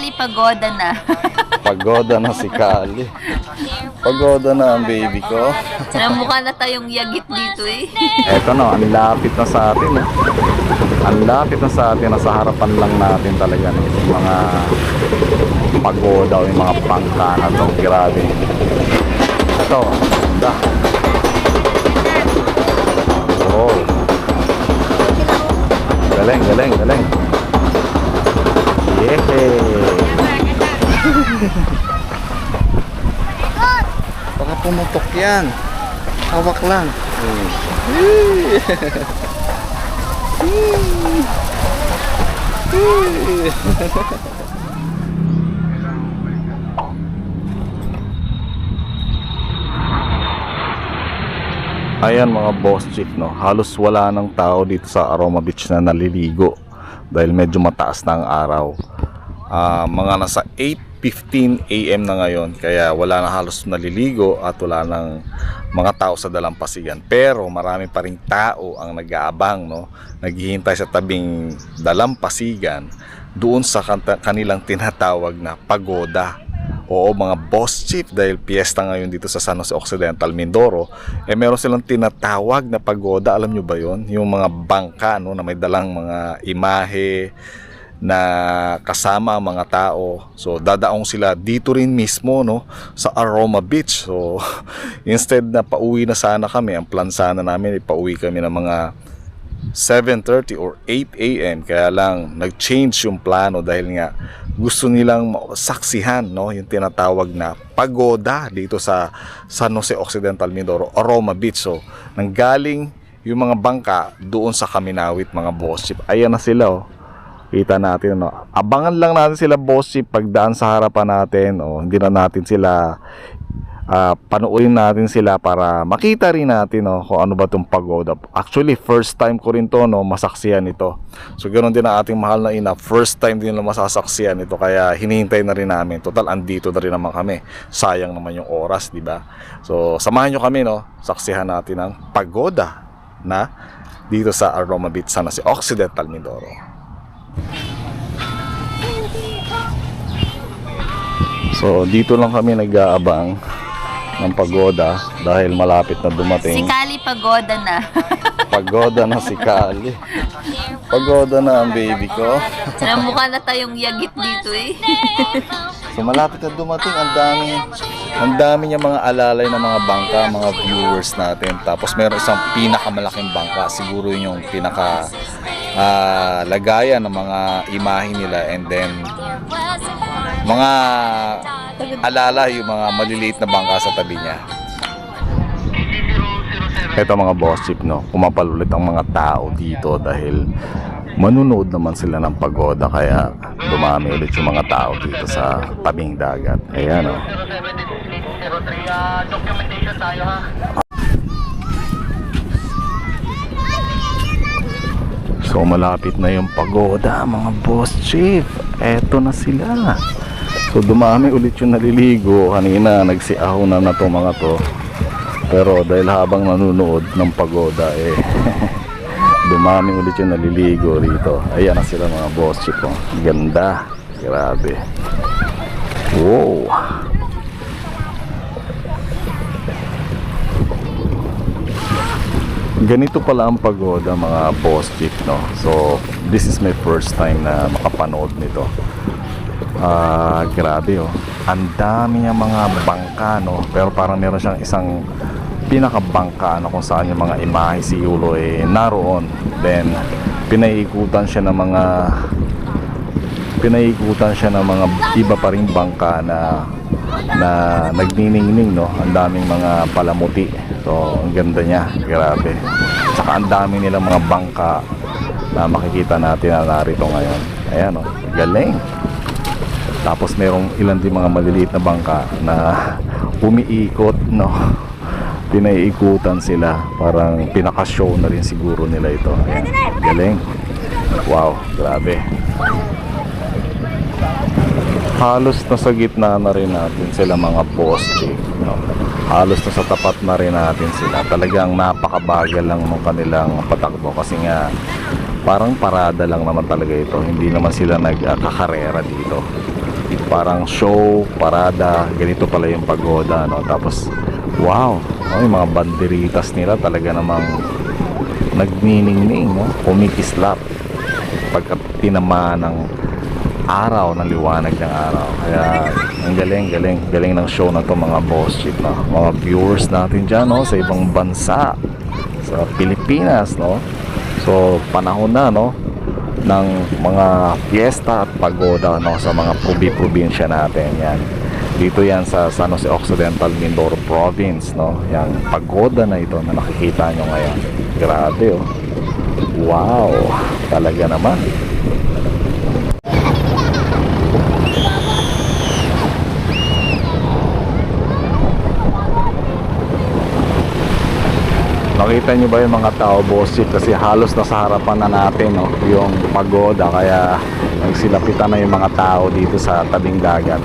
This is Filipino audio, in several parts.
Kali pagoda na. Pagoda na si Kali. Pagoda na ang baby ko. Mukha na tayong yagit dito eh. Eto no, ang lapit na sa atin. Ang lapit na sa atin. Nasa harapan lang natin talaga itong mga pagoda o yung mga pangka na to. Grabe. Ito, ganda. Oh. Galing, galing, galing. Yehey. Baka pumutok yan. Hawak lang. Ayan mga boss chick, no, halos wala ng tao dito sa Aroma Beach na naliligo dahil medyo mataas na ang araw. Mga nasa 8:15 AM na ngayon, kaya wala na halos naliligo at wala ng mga tao sa dalampasigan. Pero marami pa ring tao ang nag-aabang, no, naghihintay sa tabing dalampasigan doon sa kanilang tinatawag na pagoda. Oo mga boss chief, dahil piyesta ngayon dito sa San Jose Occidental, Mindoro, meron silang tinatawag na pagoda. Alam nyo ba yon? Yung mga bangka, no, na may dalang mga imahe na kasama ang mga tao. So dadaong sila dito rin mismo, no, sa Aroma Beach. So instead na pauwi na sana kami, ang plan sana namin ipauwi kami ng mga 7:30 or 8 AM. Kaya lang nag-change yung plano dahil nga gusto nilang saksihan, no, yung tinatawag na pagoda dito sa San Jose Occidental, Mindoro, Aroma Beach. So nanggaling yung mga bangka doon sa Kaminawit, mga boss ship. Ayan na sila, oh. Kita natin, no. Abangan lang natin sila, boss ship, pagdaan sa harapan natin. Oh, hindi na natin sila panuorin natin sila para makita rin natin, no, kung ano ba itong pagoda. Actually, first time ko rin to, no, masaksihan ito. So ganoon din ang ating mahal na ina, first time din na masasaksihan ito, kaya hinihintay na rin namin. Total, andito na rin naman kami. Sayang naman yung oras, di ba? So samahan nyo kami, no, saksihan natin ang pagoda na dito sa Aroma Beach, San Jose Occidental, Mindoro. So dito lang kami nag-aabang ng pagoda dahil malapit na dumating. Si Kali pagoda na. Pagoda na si Kali. Pagoda na ang baby ko. Mukha na tayong yagit dito eh. So malapit na dumating, ang dami niya mga alalay na mga bangka, mga viewers natin. Tapos meron isang pinakamalaking bangka, siguro yun yung pinaka lagayan ng mga imahe nila, and then mga alala, yung mga maliliit na bangka sa tabi niya. Ito mga boss chip, no, kumapalulit ang mga tao dito dahil manunood naman sila ng pagoda, kaya dumami ulit yung mga tao dito sa tabing dagat. Ayan, no. So malapit na yung pagoda, mga boss chief. Eto na sila. So dumami ulit yung naliligo. Kanina nagsiaho na to mga to. Pero dahil habang nanonood ng pagoda, dumami ulit yung naliligo rito. Ayan na sila, mga boss chief, oh. Ganda. Grabe. Wow. Ganito pala ang pagoda, mga boss chief, no. So this is my first time na makapanood nito. Grabe, oh. Ang dami niya mga bangka, no. Pero parang meron siyang isang pinakabangka, no, kung saan yung mga imahe si Yulo naroon. Then pinaiikutan siya ng mga iba pa ring bangka na nagniningning, no. Ang daming mga palamuti. So ang ganda niya, grabe. Saka ang dami nilang mga bangka na makikita natin na narito ngayon. Ayan, oh, galing. Tapos merong ilan din mga maliliit na bangka na umiikot, no. Pinaiikutan sila, parang pinaka-show na rin siguro nila ito. Ayan, galing. Wow, grabe. Halos nasa gitna na rin natin sila, mga boss chief, no? Halos nasa tapat na rin natin sila. Talagang napakabagal lang ng kanilang patakbo kasi nga parang parada lang naman talaga ito. Hindi naman sila nagkakarera dito. Parang show, parada, ganito pala yung pagoda, no? Tapos, wow, yung mga banderitas nila talaga namang nagniningning, no? Kumikislap pagka tinamaan ng araw, ng liwanag ng araw. Kaya ang galing ng show na to, mga boss chick, no? Mga viewers natin dyan, no? Sa ibang bansa, sa Pilipinas, no? So panahon na, no, ng mga fiesta at pagoda, no, sa mga probinsya natin. Yan, dito yan sa San Jose Occidental, Mindoro Province, no? Yang pagoda na ito na nakikita nyo ngayon, grabe, oh. Wow, talaga naman. Nakita nyo ba yung mga tao, boss chick? Kasi halos nasa harapan na natin, no, yung pagoda. Kaya nagsilapitan na yung mga tao dito sa tabing dagat.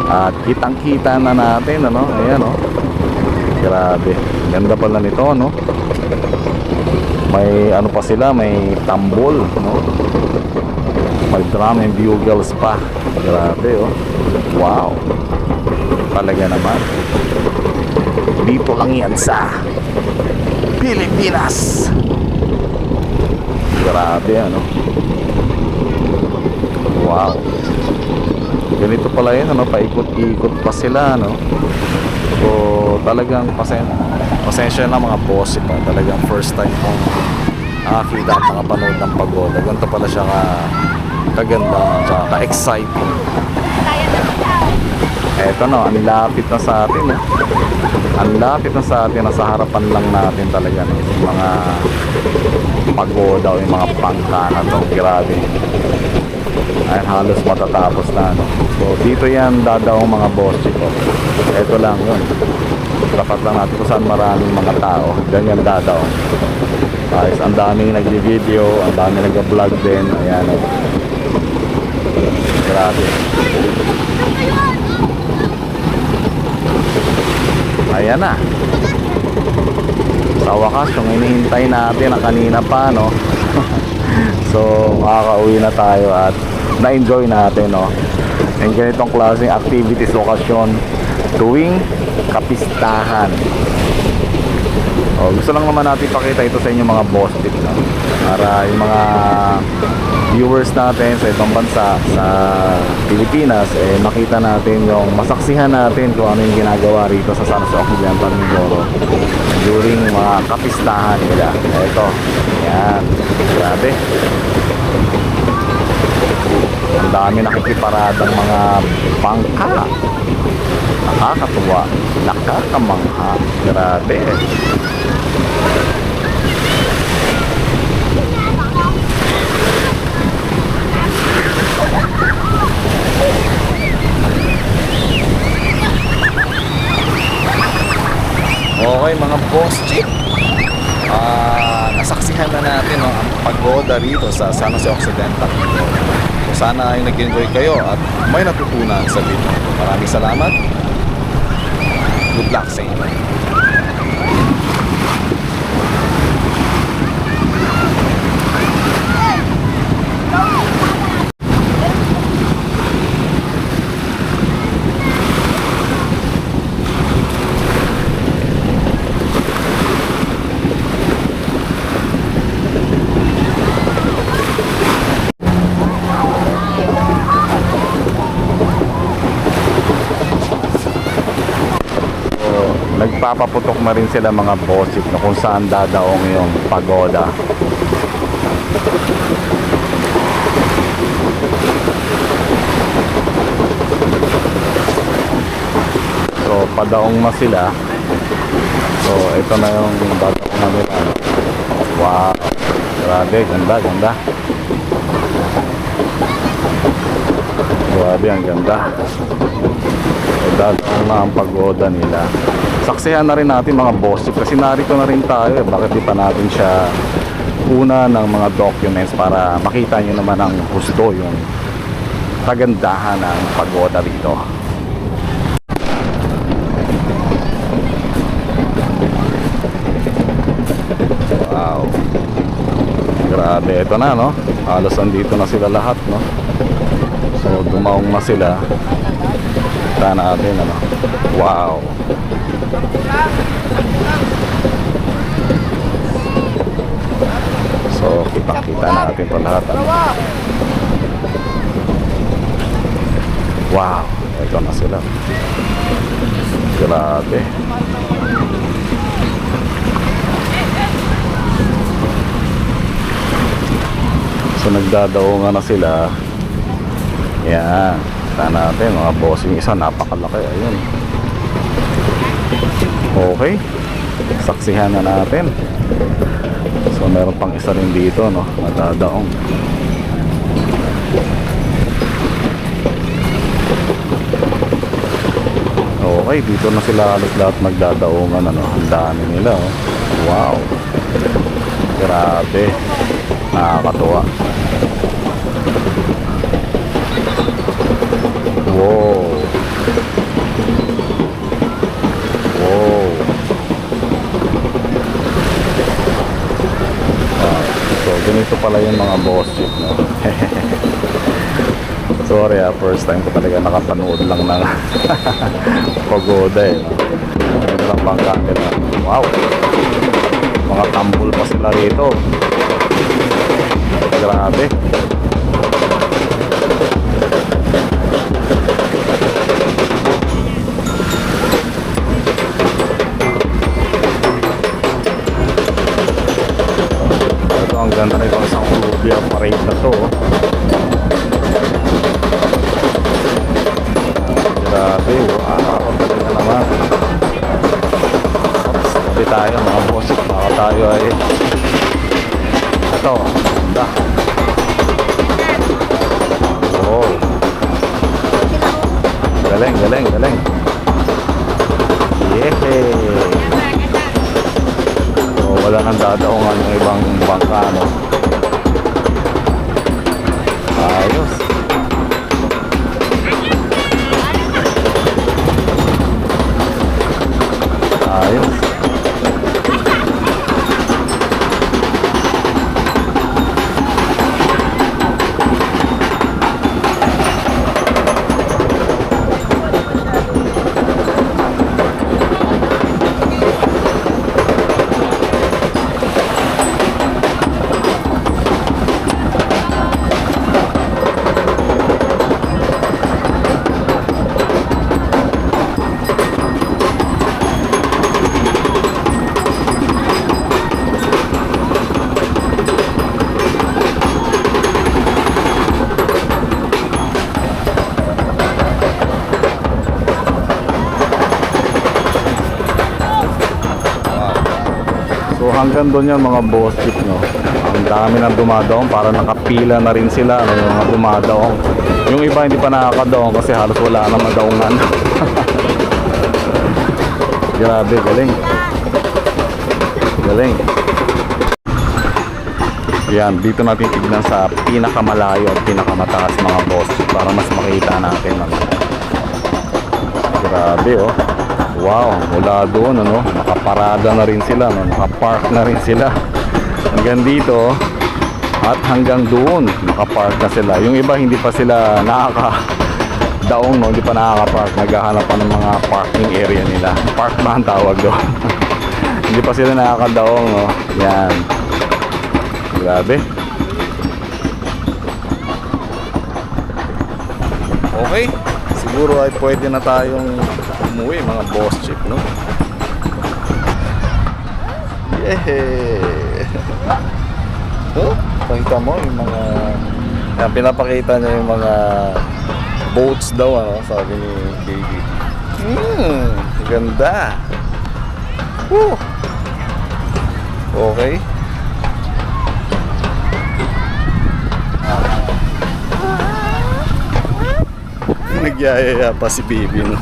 At kitang kita na natin, ano, ayan, no. Grabe, ganda pala nito, no. May ano pa sila, may tambol, no. May drum and bugles pa. Grabe, oh. Wow, talaga naman. Dito lang yan sa Pilipinas. Grabe, ano. Wow, ganito pala yun, ano, paikot-ikot pa sila, no. So talagang pasensya na mga boss, ito talagang first time kong nakakita at nakapanood ng pagoda. Ganito pala siya kaganda at ka-exciting. Eto, no, ang lapit na sa atin, no. Ang lapit na sa atin, nasa harapan lang natin talaga, no, yung mga pagoda o yung mga pangka na to. Grabe, ay halos matatapos na, no. So dito yan dadaong mga boss ko. Eto lang yun, dapat lang natin kung saan maraming mga tao, ganyan dadaong. Guys, ang daming nagbi-video, ang daming nag-vlog din. Ayan, no. Grabe. Ayan na. Sa wakas, yung hinihintay natin na kanina pa, no. So makakauwi na tayo at na-enjoy natin, no. And ganitong klaseng activities, lokasyon tuwing kapistahan. Gusto lang naman natin pakita ito sa inyo, mga boss tip, no? Para yung mga viewers natin sa ibang bansa, sa Pilipinas, makita natin yung, masaksihan natin kung ano yung ginagawa rito sa San Jose Occidental, Mindoro during mga kapistahan nila. Ito, yan, grabe. Ang dami nakikiparadang mga bangka. Nakakatuwa, nakakamangha. Grabe. Okay, mga boss chick, nasaksihan na natin, no, ang pagoda rito sa San Jose Occidental. So sana ay nag-enjoy kayo at may natutunan sa video. Maraming salamat. Good luck sa inyo. Nagpapaputok na rin sila, mga bossip, na kung saan dadaong yung pagoda. So padaong na sila. So ito na yung dadaong na nila. Wow, grabe, ganda, ganda. Grabe, ang ganda. So dadaong na ang pagoda nila. Saksihan na rin natin, mga boss, kasi narito na rin tayo. Bakit di pa natin siya una ng mga documents para makita nyo naman ang gusto, yung kagandahan ng pagoda rito. Wow, grabe. Grabe, ito na, no? Halos andito na sila lahat, no? So, dumaong na sila. Kita natin, ano? Wow! So, kita natin ito lahat, ano? Wow! Ito na sila. Grabe. So nagdadaungan na sila. Yan. Kita natin mga bossing, isa napakalaki. Ayun. Okay. Saksihan na natin. So meron pang isa rin dito, no? Nadadaong. Okay, dito na sila halos lahat magdadaungan, ano? Ang dami nila, oh. Wow. Grabe. Nakakatuwa. Wow. Wow. So ganito pala yung mga boss ship, no? Sorry first time ko talaga nakapanood lang ng pagoda, eh, no? Ito lang bangka nila. Wow. Mga tambol pa sila rito. Grabe. Ito ang ganda nito sa Columbia Parade na to. Grabe. Wow. Talaga naman. Oops. Tabi tayo mga boss. Baka tayo ay ito. Ganda. Oh. Galing, galing, galing. Yehey. So, wala nang dadaungan ng ibang bangka, no? Ayos. Ayos. So hanggang doon yan mga boss ship, no? Ang dami nang dumadaong, para nakapila na rin sila, ano, yung mga dumadaong. Yung iba hindi pa nakakadaong kasi halos wala na madaungan. Grabe, galing. Galing. Yan, dito natin tignan sa pinakamalayo at pinakamataas mga boss ship para mas makita natin, ano. Grabe, oh. Wow, mula doon, ano, nakaparada na rin sila, no? Nakapark na rin sila hanggang dito at hanggang doon nakapark na sila. Yung iba hindi pa sila nakakadaong, no? Hindi pa nakakapark, naghahanap pa ng mga parking area nila. Park ba ang tawag doon? Hindi pa sila nakakadaong, no? Yan, grabe. Okay, siguro ay pwede na tayong umuwi mga boss ship, no? Yehey! Oh, pakita mo yung mga yan, pinapakita niya yung mga boats daw, ano, sabi ni baby. Ganda. Woo! Okay. Nagyayaya pa si baby, no?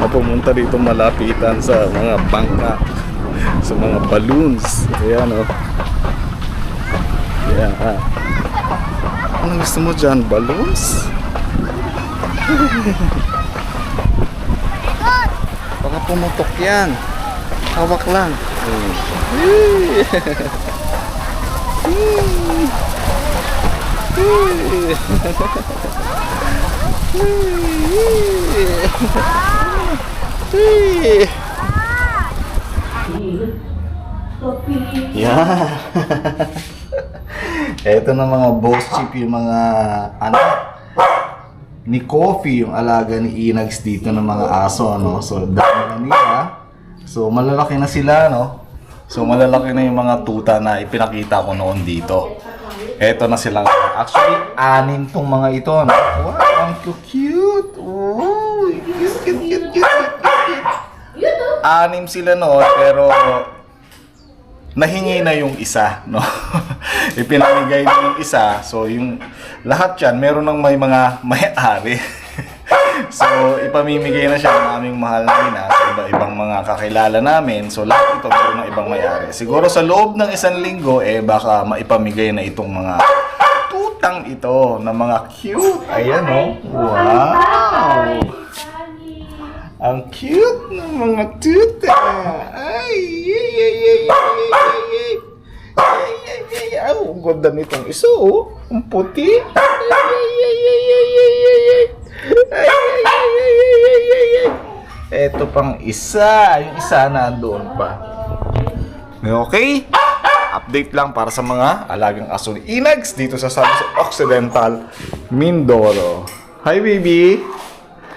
Na pumunta dito malapitan sa mga bangka, sa mga balloons. Ayan, oh. Ayan, ha. Ano gusto mo dyan? Balloons? Baka pumutok yan. Hawak lang. Yeah. Ito na mga boss chick, yung mga anak ni Coffee, yung alaga ni Inags dito ng mga aso, no? So, dami na nila. So, malalaki na sila, no? So, malalaki na yung mga tuta na ipinakita ko noon dito. Eto na silang, actually, 6 tong mga ito, no? Wow, ang cute! Oh, cute. 6 sila, no? Pero, nahingi na yung isa, no? Ipinamigay na yung isa. So, yung lahat yan, meron ng may mga may-ari. So, ipamimigay na siya ng aming mahal na ina sa iba-ibang mga kakilala namin. So, lahat ito meron ng ibang may-ari. Siguro sa loob ng 1 linggo, baka maipamigay na itong mga tutang ito na mga cute. Ayan, oh. Wow! Ang cute ng mga tuta. Ay. Ang ganda nitong isa, oh. Ang puti. Ito pang isa. Yung isa nandoon pa. Okay? Update lang para sa mga alagang aso ni Inags dito sa San Occidental, Mindoro. Hi, baby!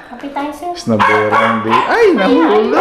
Kapit tayo, sir. Snaberang day. Ay, nahulog!